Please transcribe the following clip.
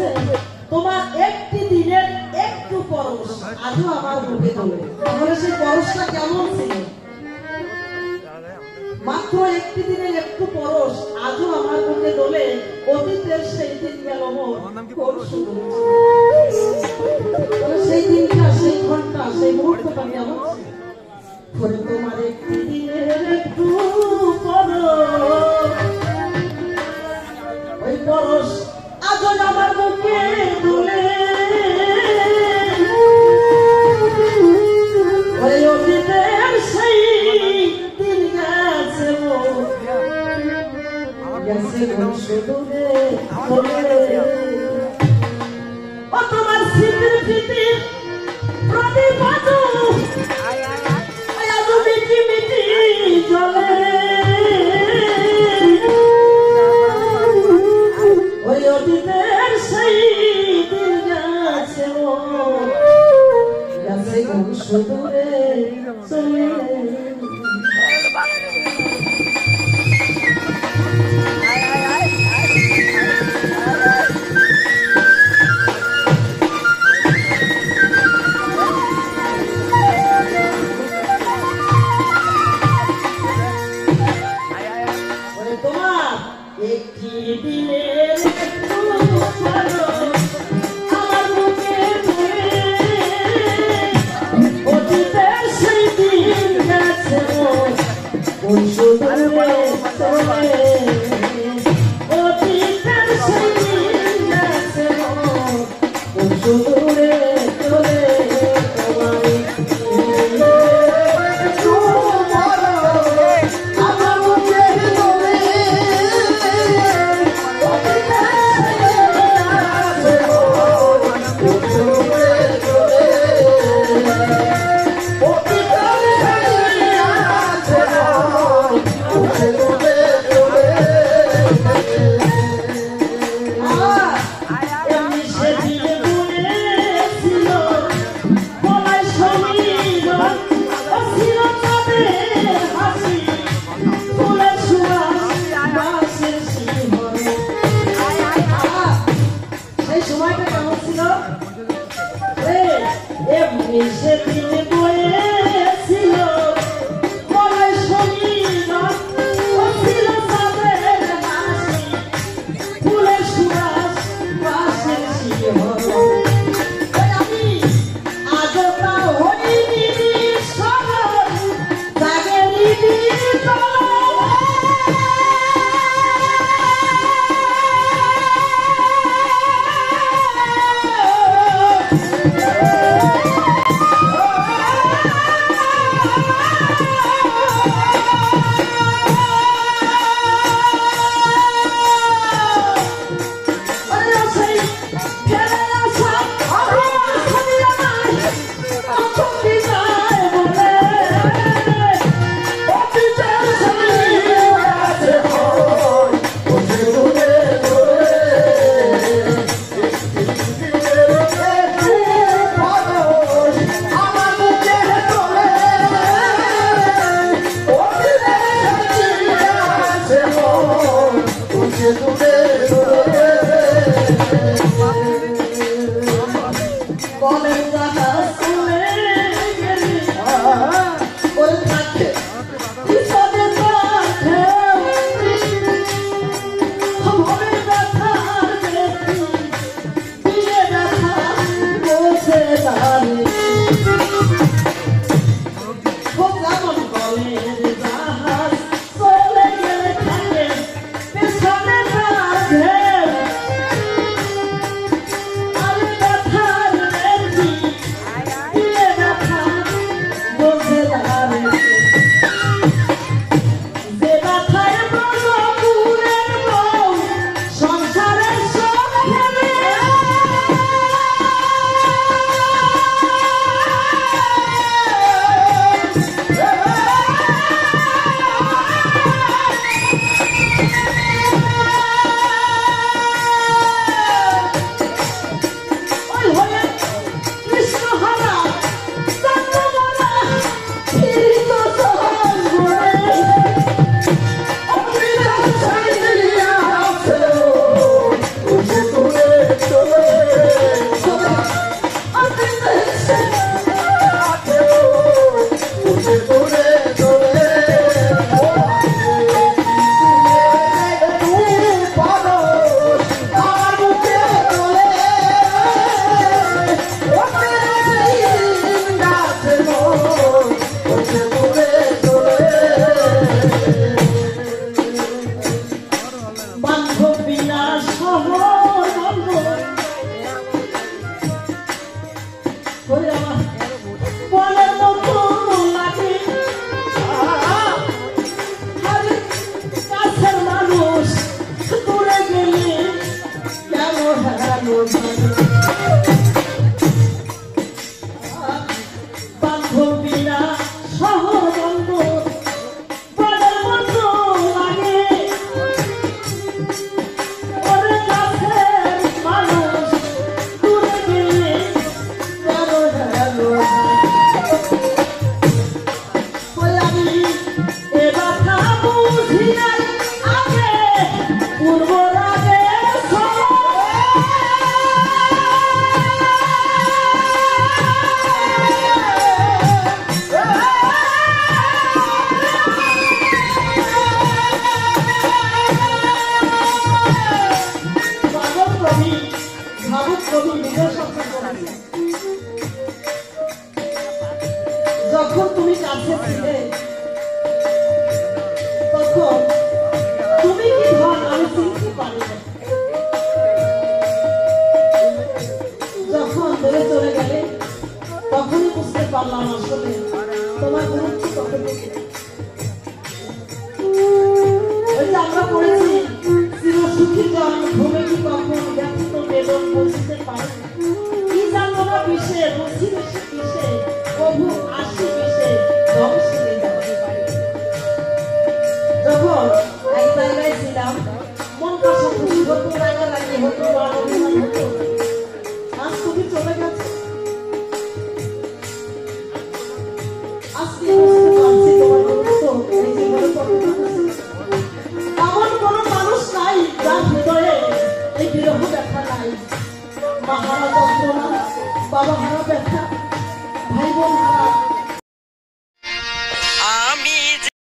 বলছে তোমার একটি দিনের একটু পরশ আজও আমার মুখে তোলে। তাহলে সেই পরশটা কেমন ছিল? মাত্র একটি দিনের একটু পরশ আজও আমার মুখে তোলে। অতীতের সেই দিন গেল মোর পরশু দোলে। সেই দিনটা, সেই ঘন্টা, সেই মুহূর্তটা কেমন ছিল? করে তোমার একটি দিনের একটু পরশ, ওই পরশ আজও আমার মুখে তোলে। ওই অতীতের সেই দিন গেছে গেছে সুদূরে চলে। ও তোমার স্মৃতির স্মৃতির প্রদীপ আজও আজও মিটি মিটি জ্বলে। ওই অতীতের সেই দিন গেছে গেছে সুদূরে চলে। তোমার একটি দিনের একটু পরশ আমার মুখে তোলে। অতীতের সেই দিন গেছে কোন সুদূরে চলে। অতীতের সেই দিন গেছে কোন সুদূরে চলে। গেল বান্ধবী না শহর বন্দর বড় মতো লাগে ওরে কাছের মানুষ দূরে গেলে কেন গেল ওই আমি এ কথা বুঝি নাই আগে পূর্ব রাগে যখন তুমি কাছে ছিলে তখন তুমি কি ধন আমি চিনতে পারি না। যখন দূরে চলে গেলে তখনই বুঝতে পারলাম আসলে তোমার গুরুত্ব কতটুকু। ওই যে আমরা পড়েছি চিরসুখী জন ভূমে কি কখন ব্যথিত বেদন বুঝতে পারে কি জানতো না বিষে বুঝি বেশি বিষে প্রভু আসি বিষে ধ্বংসে যাবে পারে। যখন এক জায়গায় ছিলাম মন কষা খুশি হতো রাগারাগি হতো আর অভিমান হতো আজ তুমি চলে গেছো আজকে বুঝতে পারছি তোমার গুরুত্ব এই জীবনে কতটুকু। এমন কোন মানুষ নাই যার হৃদয়ে এই বিরহ ব্যথা নাই। মা হারা যন্ত্রণা বাবা হারা ব্যথা